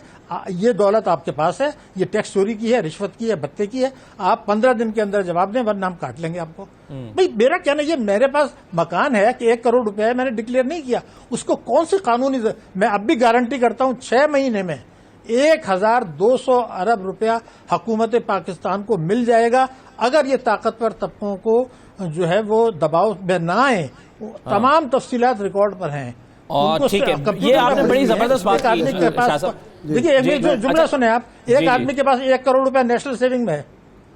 [SPEAKER 4] یہ دولت آپ کے پاس ہے, یہ ٹیکس چوری کی ہے, رشوت کی ہے, بھتے کی ہے, آپ 15 دن کے اندر جواب دیں ورنہ ہم کاٹ لیں گے آپ کو. بھائی میرا کہنا یہ, میرے پاس مکان ہے کہ 1 کروڑ روپے ہے, میں نے ڈکلیئر نہیں کیا, اس کو کون سی قانونی, میں اب بھی گارنٹی کرتا ہوں 6 مہینے میں 1,200 ارب روپیہ حکومت پاکستان کو مل جائے گا, اگر یہ طاقتور طبقوں کو جو ہے وہ دباؤ میں نہ آئے. تمام تفصیلات ریکارڈ پر ہیں.
[SPEAKER 1] اور ٹھیک ہے, یہ آپ نے بڑی زبردست بات کی.
[SPEAKER 4] دیکھیے جملہ سنیں آپ, ایک آدمی کے پاس 1 کروڑ روپے نیشنل سیونگ میں ہے.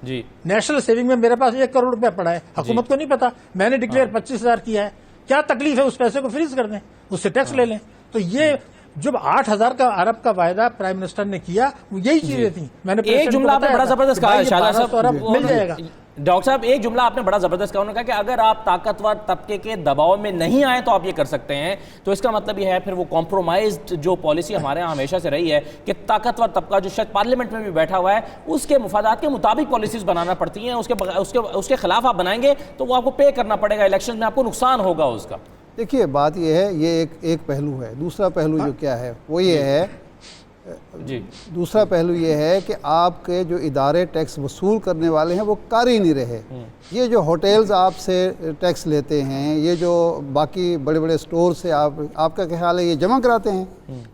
[SPEAKER 1] جی,
[SPEAKER 4] نیشنل سیونگ میں میرے پاس 1 کروڑ روپے پڑا ہے, حکومت کو نہیں پتا, میں نے ڈکلیئر 25,000 کیا ہے. کیا تکلیف ہے, اس پیسے کو فریز کر دیں, اس سے ٹیکس لے لیں. تو یہ جب 8,000 ارب کا وعدہ پرائم منسٹر نے کیا, وہ یہی چیزیں تھیں. میں نے
[SPEAKER 1] ایک جملہ آپ نے بڑا زبردست کہا شاہزادہ صاحب,
[SPEAKER 4] مل جائے گا.
[SPEAKER 1] ڈاکٹر صاحب ایک جملہ آپ نے بڑا زبردست کہا, انہوں نے کہا کہ اگر آپ طاقتور طبقے کے دباؤ میں نہیں آئے تو آپ یہ کر سکتے ہیں. تو اس کا مطلب یہ ہے پھر وہ کمپرومائزڈ جو پالیسی ہمارے یہاں ہمیشہ سے رہی ہے کہ طاقتور طبقہ جو شاید پارلیمنٹ میں بھی بیٹھا ہوا ہے, اس کے مفادات کے مطابق پالیسیز بنانا پڑتی ہیں. اس کے خلاف آپ بنائیں گے تو وہ آپ کو پے کرنا پڑے گا, الیکشن میں آپ کو نقصان ہوگا اس کا.
[SPEAKER 3] دیکھیے بات یہ ہے, یہ ایک پہلو ہے. دوسرا پہلو جو کیا ہے وہ یہ ہے, دوسرا پہلو یہ ہے کہ آپ کے جو ادارے ٹیکس وصول کرنے والے ہیں وہ کر ہی نہیں رہے. یہ جو ہوٹلز آپ سے ٹیکس لیتے ہیں, یہ جو باقی بڑے بڑے سٹور سے آپ کا کیا خیال ہے یہ جمع کراتے ہیں,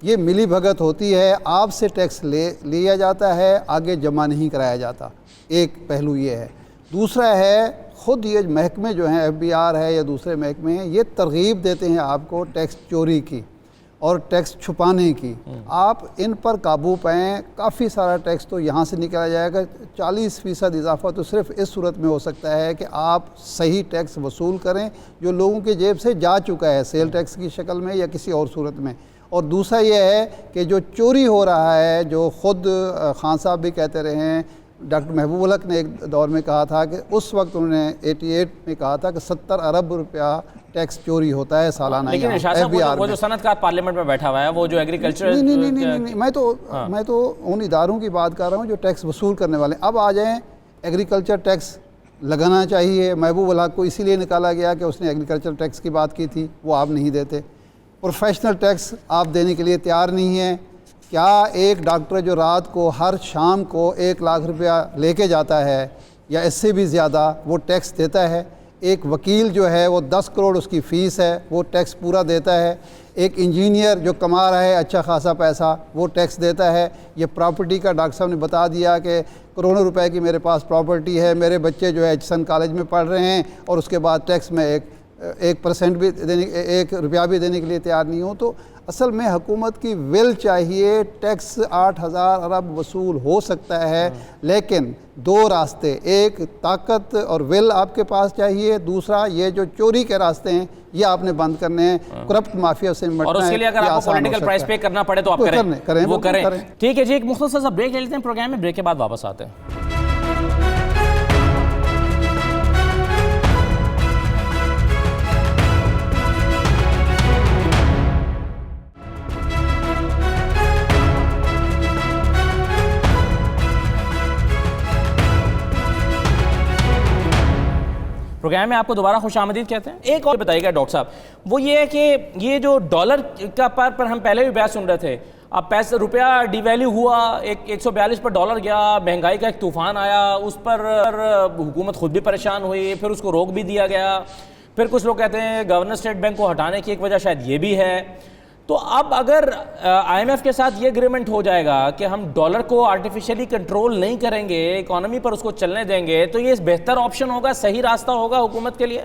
[SPEAKER 3] یہ ملی بھگت ہوتی ہے. آپ سے ٹیکس لیا جاتا ہے, آگے جمع نہیں کرایا جاتا. ایک پہلو یہ ہے. دوسرا ہے خود یہ محکمے جو ہیں, FBR ہے یا دوسرے محکمے ہیں, یہ ترغیب دیتے ہیں آپ کو ٹیکس چوری کی اور ٹیکس چھپانے کی. آپ ان پر قابو پائیں. کافی سارا ٹیکس تو یہاں سے نکلا جائے گا. 40% اضافہ تو صرف اس صورت میں ہو سکتا ہے کہ آپ صحیح ٹیکس وصول کریں جو لوگوں کے جیب سے جا چکا ہے, سیل ٹیکس کی شکل میں یا کسی اور صورت میں. اور دوسرا یہ ہے کہ جو چوری ہو رہا ہے, جو خود خان صاحب بھی کہتے رہے ہیں, ڈاکٹر محبوب الحق نے ایک دور میں کہا تھا کہ اس وقت انہوں نے 88 میں کہا تھا کہ 70 ارب روپیہ ٹیکس چوری ہوتا ہے سالانہ.
[SPEAKER 1] لیکن ارشاد صاحب وہ جو صنعت کار پارلیمنٹ میں بیٹھا ہوا ہے, وہ جو ایگریکلچر,
[SPEAKER 3] نہیں, میں تو ان اداروں کی بات کر رہا ہوں جو ٹیکس وصول کرنے والے. اب آ جائیں, ایگریکلچر ٹیکس لگانا چاہیے. محبوب الحق کو اسی لیے نکالا گیا کہ اس نے ایگریکلچر ٹیکس کی بات کی تھی, وہ آپ نہیں دیتے. پروفیشنل ٹیکس آپ دینے کے لیے تیار نہیں ہیں. کیا ایک ڈاکٹر جو رات کو ہر شام کو 1 لاکھ روپیہ لے کے جاتا ہے یا اس سے بھی زیادہ, وہ ٹیکس دیتا ہے؟ ایک وکیل جو ہے وہ 10 کروڑ اس کی فیس ہے, وہ ٹیکس پورا دیتا ہے. ایک انجینئر جو کما رہا ہے اچھا خاصا پیسہ, وہ ٹیکس دیتا ہے. یہ پراپرٹی کا ڈاکٹر صاحب نے بتا دیا کہ کروڑوں روپے کی میرے پاس پراپرٹی ہے, میرے بچے جو ہے ایچسن کالج میں پڑھ رہے ہیں, اور اس کے بعد ٹیکس میں 1% بھی دینے, 1 روپیہ بھی دینے کے لیے تیار نہیں ہوں. تو اصل میں حکومت کی ول چاہیے. ٹیکس 8,000 ارب وصول ہو سکتا ہے, لیکن 2 راستے, ایک طاقت اور ول آپ کے پاس چاہیے, دوسرا یہ جو چوری کے راستے ہیں یہ آپ نے بند کرنے ہیں. کرپٹ مافیا سے نمٹنا ہے.
[SPEAKER 1] اور اس کے لیے اگر آپ کو پولیٹیکل پرائز پے کرنا پڑے تو آپ کریں, وہ کریں. ٹھیک ہے جی, ایک مختصر سا بریک لے لیتے ہیں پروگرام میں, بریک کے بعد واپس آتے ہیں. پروگرام میں آپ کو دوبارہ خوش آمدید کہتے ہیں. ایک اور بتائیے گا ڈاکٹر صاحب, وہ یہ ہے کہ یہ جو ڈالر کا پر ہم پہلے بھی بحث سن رہے تھے, اب روپیہ ڈی ویلیو ہوا, 142 پر ڈالر گیا, مہنگائی کا ایک طوفان آیا, اس پر حکومت خود بھی پریشان ہوئی, پھر اس کو روک بھی دیا گیا. پھر کچھ لوگ کہتے ہیں گورنر اسٹیٹ بینک کو ہٹانے کی ایک وجہ شاید یہ بھی ہے. تو اب اگر IMF کے ساتھ یہ اگریمنٹ ہو جائے گا کہ ہم ڈالر کو آرٹیفیشلی کنٹرول نہیں کریں گے, اکانومی پر اس کو چلنے دیں گے, تو یہ بہتر آپشن ہوگا, صحیح راستہ ہوگا حکومت کے لیے؟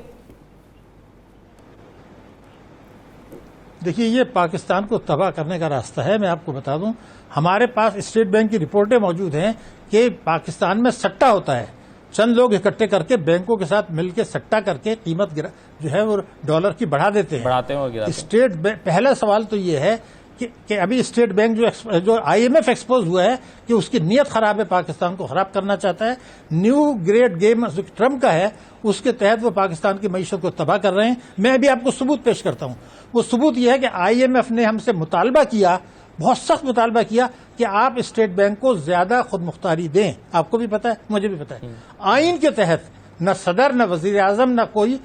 [SPEAKER 4] دیکھیے یہ پاکستان کو تباہ کرنے کا راستہ ہے. میں آپ کو بتا دوں ہمارے پاس اسٹیٹ بینک کی رپورٹیں موجود ہیں کہ پاکستان میں سٹا ہوتا ہے. چند لوگ اکٹھے کر کے بینکوں کے ساتھ مل کے سٹا کر کے قیمت جو ہے وہ ڈالر کی بڑھا دیتے ہیں.
[SPEAKER 1] بڑھاتے ہیں اور گراتے ہیں.
[SPEAKER 4] اسٹیٹ بینک پہلا سوال تو یہ ہے کہ ابھی اسٹیٹ بینک جو آئی ایم ایف ایکسپوز ہوا ہے کہ اس کی نیت خراب ہے, پاکستان کو خراب کرنا چاہتا ہے. نیو گریٹ گیم جو ٹرمپ کا ہے اس کے تحت وہ پاکستان کی معیشت کو تباہ کر رہے ہیں. میں ابھی آپ کو ثبوت پیش کرتا ہوں. وہ ثبوت یہ ہے کہ آئی ایم ایف نے ہم سے مطالبہ کیا, بہت سخت مطالبہ کیا کہ آپ اسٹیٹ بینک کو زیادہ خود مختاری دیں. آپ کو بھی پتا ہے, مجھے بھی پتا ہے. آئین کے تحت نہ صدر نہ وزیر اعظم نہ کوئی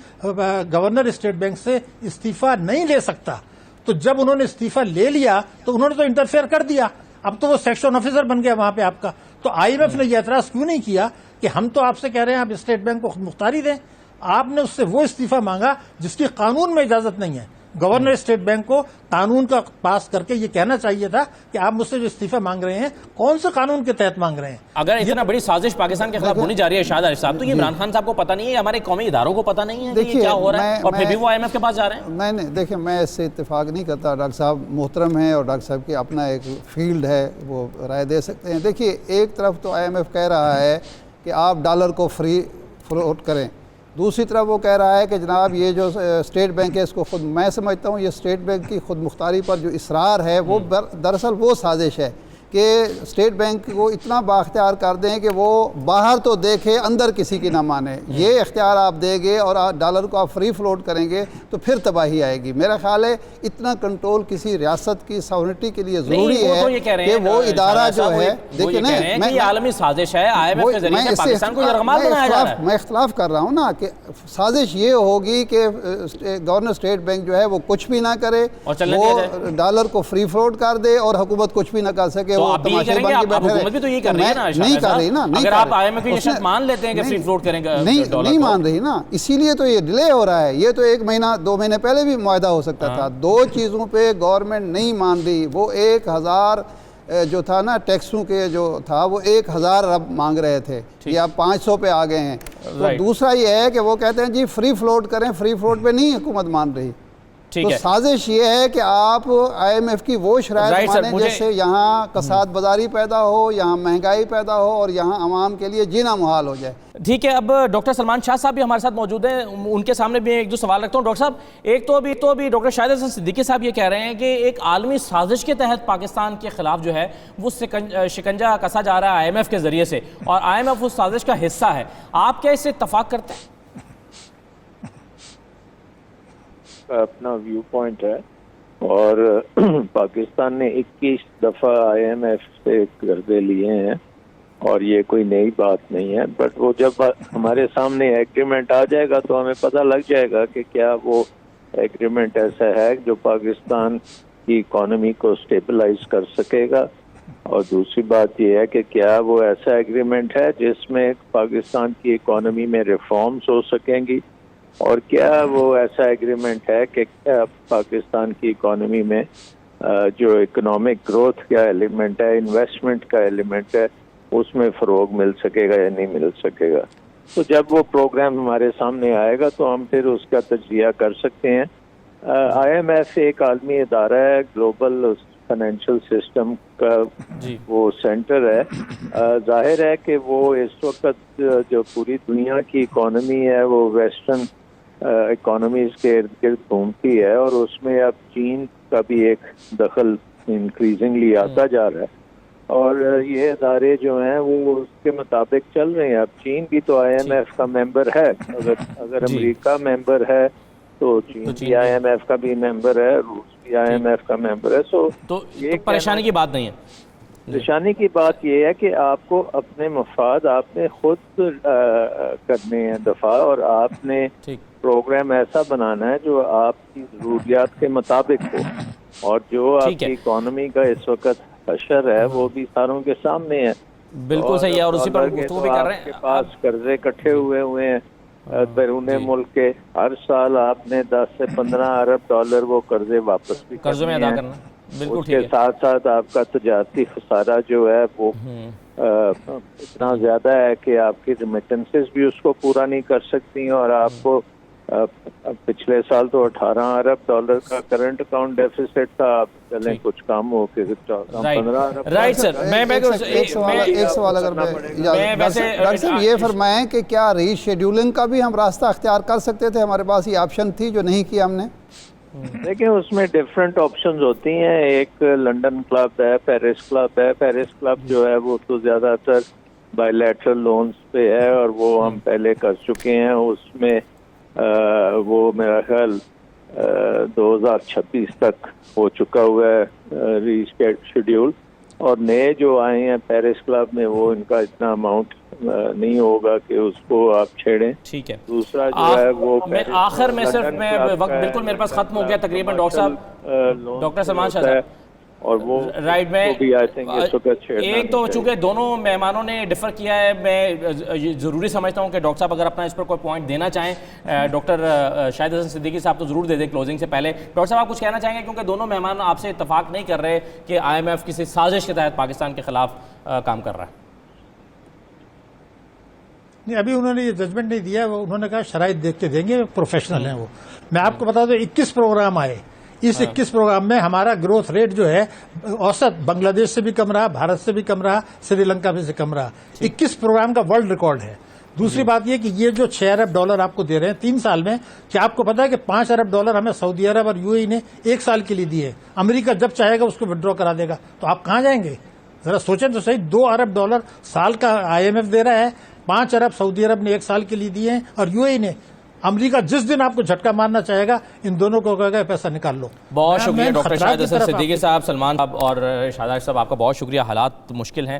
[SPEAKER 4] گورنر اسٹیٹ بینک سے استعفیٰ نہیں لے سکتا. تو جب انہوں نے استعفیٰ لے لیا تو انہوں نے تو انٹرفیئر کر دیا. اب تو وہ سیکشن آفیسر بن گیا وہاں پہ آپ کا. تو آئی ایم ایف نے یہ اعتراض کیوں نہیں کیا کہ ہم تو آپ سے کہہ رہے ہیں آپ اسٹیٹ بینک کو خود مختاری دیں. آپ نے اس سے وہ استعفیٰ مانگا جس کی قانون میں اجازت نہیں ہے. گورنر اسٹیٹ بینک کو قانون کا پاس کر کے یہ کہنا چاہیے تھا کہ آپ مجھ سے جو استعفیٰ مانگ رہے ہیں کون سے قانون کے تحت مانگ رہے ہیں.
[SPEAKER 1] اگر اتنا بڑی سازش پاکستان کے خلاف ہونی جا رہی ہے شاہد عارف صاحب, تو یہ عمران خان صاحب کو پتہ نہیں ہے, ہمارے قومی اداروں کو پتہ نہیں ہے کہ یہ کیا ہو رہا ہے, اور پھر بھی وہ آئی ایم ایف کے پاس جا رہے ہیں.
[SPEAKER 3] نہیں دیکھیں میں اس سے اتفاق نہیں کرتا. ڈاکٹر صاحب محترم ہیں اور ڈاکٹر صاحب کی اپنا ایک فیلڈ ہے, وہ رائے دے سکتے ہیں. دیکھیے ایک طرف تو آئی ایم ایف کہہ رہا ہے کہ آپ ڈالر کو فری فلوٹ کریں, دوسری طرف وہ کہہ رہا ہے کہ جناب یہ جو اسٹیٹ بینک ہے اس کو خود, میں سمجھتا ہوں یہ اسٹیٹ بینک کی خود مختاری پر جو اصرار ہے وہ دراصل وہ سازش ہے کہ اسٹیٹ بینک کو اتنا بااختیار کر دیں کہ وہ باہر تو دیکھے اندر کسی کی نہ مانے. یہ اختیار آپ دیں گے اور ڈالر کو آپ فری فلوٹ کریں گے تو پھر تباہی آئے گی. میرا خیال ہے اتنا کنٹرول کسی ریاست کی ساورنٹی کے لیے ضروری ہے کہ وہ ادارہ جو ہے, دیکھیں نا
[SPEAKER 1] یہ عالمی سازش ہے, آئی ایم ایف کے ذریعے سے پاکستان کو یرغمال بنایا جا رہا ہے.
[SPEAKER 3] میں اختلاف کر رہا ہوں نا کہ سازش یہ ہوگی کہ گورنر اسٹیٹ بینک جو ہے وہ کچھ بھی نہ کرے, وہ ڈالر کو فری فلوٹ کر دے اور حکومت کچھ بھی نہ کر سکے.
[SPEAKER 1] تو آپ یہ کریں گے, آپ حکومت بھی تو یہ کر رہی ہے نا,
[SPEAKER 3] نہیں کر رہی نا.
[SPEAKER 1] اگر آپ آئی ایم ایف کی یہ شرط مان لیتے ہیں کہ فری فلوٹ کریں گے,
[SPEAKER 3] نہیں مان رہی نا, اسی لیے تو یہ ڈیلے ہو رہا ہے. یہ تو 1 مہینہ 2 مہینے پہلے بھی معاہدہ ہو سکتا تھا. 2 چیزوں پہ گورنمنٹ نہیں مان رہی. وہ 1000 جو تھا نا ٹیکسوں کے جو تھا وہ 1000 ارب مانگ رہے تھے, یہ آپ 500 پہ آ گئے ہیں. تو دوسرا یہ ہے کہ وہ کہتے ہیں جی فری فلوٹ کریں, فری فلوٹ پہ نہیں حکومت مان رہی. تو سازش یہ ہے کہ آپ آئی ایم ایف کی وہ شرائط مانیں جیسے یہاں کساد بازاری پیدا ہو, یہاں مہنگائی پیدا ہو اور یہاں عوام کے لیے جینا محال ہو جائے.
[SPEAKER 1] ٹھیک ہے, اب ڈاکٹر سلمان شاہ صاحب بھی ہمارے ساتھ موجود ہیں, ان کے سامنے بھی ایک دو سوال رکھتا ہوں. ڈاکٹر صاحب ایک تو ابھی ڈاکٹر شاہد حسن صدیقی صاحب یہ کہہ رہے ہیں کہ ایک عالمی سازش کے تحت پاکستان کے خلاف جو ہے وہ شکنجہ کسا جا رہا ہے آئی ایم ایف کے ذریعے سے, اور آئی ایم ایف اس سازش کا حصہ ہے. آپ کیا اس سے اتفاق کرتے ہیں؟
[SPEAKER 5] اپنا ویو پوائنٹ ہے, اور پاکستان نے 21 دفعہ آئی ایم ایف سے قرضے لیے ہیں اور یہ کوئی نئی بات نہیں ہے. بٹ وہ جب ہمارے سامنے ایگریمنٹ آ جائے گا تو ہمیں پتہ لگ جائے گا کہ کیا وہ ایگریمنٹ ایسا ہے جو پاکستان کی اکانومی کو سٹیبلائز کر سکے گا, اور دوسری بات یہ ہے کہ کیا وہ ایسا ایگریمنٹ ہے جس میں پاکستان کی اکانومی میں ریفارمز ہو سکیں گی, اور کیا وہ ایسا ایگریمنٹ ہے کہ پاکستان کی اکانومی میں جو اکنامک گروتھ کا ایلیمنٹ ہے, انویسٹمنٹ کا ایلیمنٹ ہے, اس میں فروغ مل سکے گا یا نہیں مل سکے گا. تو جب وہ پروگرام ہمارے سامنے آئے گا تو ہم پھر اس کا تجزیہ کر سکتے ہیں. آئی ایم ایف ایک عالمی ادارہ ہے, گلوبل فائنینشیل سسٹم کا وہ سینٹر ہے. ظاہر ہے کہ وہ اس وقت جو پوری دنیا کی اکانومی ہے وہ ویسٹرن اکانومیز کے ارد گرد گھومتی ہے, اور اس میں اب چین کا بھی ایک دخل انکریزنگلی آتا جا رہا ہے, اور یہ ادارے جو ہیں وہ اس کے مطابق چل رہے ہیں. اب چین بھی تو آئی ایم ایف کا ممبر ہے, اگر امریکہ ممبر ہے تو چین بھی آئی ایم ایف کا بھی ممبر ہے, روس بھی آئی ایم ایف کا ممبر ہے.
[SPEAKER 1] تو پریشانی کی بات نہیں ہے.
[SPEAKER 5] پریشانی کی بات یہ ہے کہ آپ کو اپنے مفاد آپ نے خود کرنے ہیں دفاع, اور آپ نے پروگرام ایسا بنانا ہے جو آپ کی ضروریات کے مطابق ہو, اور جو آپ کی اکانومی کا اس وقت حشر ہے وہ بھی ساروں کے سامنے ہے.
[SPEAKER 1] بالکل صحیح ہے, اور اسی پر گفتگو بھی کر رہے ہیں.
[SPEAKER 5] آپ کے پاس قرضے اکٹھے ہوئے ہیں بیرون ملک کے, ہر سال آپ نے 10 سے 15 ارب ڈالر وہ قرضے واپس بھی
[SPEAKER 1] قرضوں میں ادا کرنا.
[SPEAKER 5] اس کے ساتھ ساتھ آپ کا تجارتی خسارہ جو ہے وہ اتنا زیادہ ہے کہ آپ کی ریمیٹنسز بھی اس کو پورا نہیں کر سکتی, اور آپ کو پچھلے سال تو 18 ارب ڈالر کا کرنٹ اکاؤنٹ ڈیفیسٹ تھا. اب چلیں کچھ کام ہو کے 15 ارب.
[SPEAKER 1] Right sir.
[SPEAKER 3] ایک سوال اگر میں ڈاکٹر صاحب یہ فرمائیں کہ کیا ری شیڈولنگ کا بھی ہم راستہ اختیار کر سکتے تھے؟ ہمارے پاس یہ آپشن تھی جو نہیں کیا ہم نے.
[SPEAKER 5] دیکھیں اس میں ڈفرینٹ آپشنز ہوتی ہیں. ایک لنڈن کلب ہے, پیرس کلب ہے. پیرس کلب جو ہے وہ تو زیادہ تر بائی لیٹرل لونز پہ ہے اور وہ ہم پہلے کر چکے ہیں. اس میں وہ میرا خیال 2026 تک ہو چکا ہوا ہے ری شیڈیول. اور نئے جو آئے ہیں پیرس کلب میں وہ ان کا اتنا اماؤنٹ نہیں ہوگا کہ اس کو آپ چھیڑیں.
[SPEAKER 1] ٹھیک ہے.
[SPEAKER 5] دوسرا جو ہے وہ
[SPEAKER 1] آخر میں صرف میں وقت بالکل میرے پاس ختم ہو گیا تقریباً ڈاکٹر صاحب, ڈاکٹر سلمان شاہ صاحب.
[SPEAKER 5] اور وہ
[SPEAKER 1] رائٹ, میں ایک تو چونکہ دونوں مہمانوں نے ڈفر کیا ہے, میں ضروری سمجھتا ہوں کہ ڈاکٹر صاحب اگر اپنا اس پر کوئی پوائنٹ دینا چاہیں, ڈاکٹر شاہد حسن صدیقی صاحب تو ضرور دے دیں کلوزنگ سے پہلے. ڈاکٹر صاحب آپ کچھ کہنا چاہیں گے کیونکہ دونوں مہمان آپ سے اتفاق نہیں کر رہے کہ آئی ایم ایف کسی سازش کے تحت پاکستان کے خلاف کام کر رہا ہے.
[SPEAKER 4] نہیں, ابھی انہوں نے یہ ججمنٹ نہیں دیا. انہوں نے کہا شرائط دیکھ کے دیں گے, پروفیشنل ہیں وہ. میں آپ کو بتا دوں 21 پروگرام آئے. اس 21 پروگرام میں ہمارا گروتھ ریٹ جو ہے اوسط بنگلہ دیش سے بھی کم رہا, بھارت سے بھی کم رہا, سری لنکا سے کم رہا. 21 پروگرام کا ورلڈ ریکارڈ ہے. دوسری بات یہ کہ یہ جو 6 ارب ڈالر آپ کو دے رہے ہیں 3 سال میں, کیا آپ کو پتا ہے کہ 5 ارب ڈالر ہمیں سعودی عرب اور یو اے ای نے 1 سال کے لیے دیے. امریکہ جب چاہے گا اس کو ودرا کرا دے گا. تو آپ کہاں جائیں گے؟ ذرا سوچیں تو صحیح. 2 ارب ڈالر سال کا آئی ایم ایف دے رہا ہے, 5 ارب سعودی عرب نے 1 سال کے لیے دیے ہیں, اور یو اے ای نے. امریکہ جس دن آپ کو جھٹکا مارنا چاہے گا ان دونوں کو کہے گا پیسہ نکال لو.
[SPEAKER 1] بہت شکریہ ڈاکٹر شاہد حسن صدیقی صاحب, سلمان صاحب اور شاداب صاحب, آپ کا بہت شکریہ. حالات مشکل ہیں,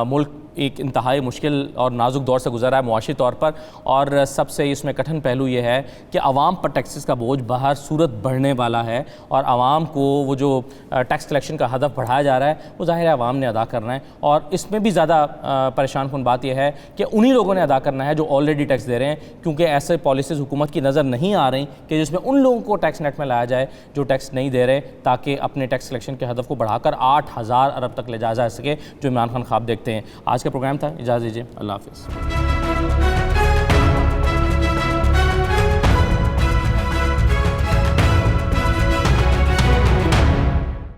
[SPEAKER 1] ملک ایک انتہائی مشکل اور نازک دور سے گزر رہا ہے معاشی طور پر, اور سب سے اس میں کٹھن پہلو یہ ہے کہ عوام پر ٹیکسز کا بوجھ باہر صورت بڑھنے والا ہے, اور عوام کو وہ جو ٹیکس کلیکشن کا ہدف بڑھایا جا رہا ہے وہ ظاہر ہے عوام نے ادا کرنا ہے. اور اس میں بھی زیادہ پریشان کن بات یہ ہے کہ انہی لوگوں نے ادا کرنا ہے جو آلریڈی ٹیکس دے رہے ہیں, کیونکہ ایسے پالیسیز حکومت کی نظر نہیں آ رہی کہ جس میں ان لوگوں کو ٹیکس نیٹ میں لایا جائے جو ٹیکس نہیں دے رہے, تاکہ اپنے ٹیکس کلیکشن کے ہدف کو بڑھا کر 8000 ارب تک لے جا سکے جو عمران خان خواب دیکھتے ہیں. آج کا پروگرام تھا, اجازت دیجیے, اللہ حافظ.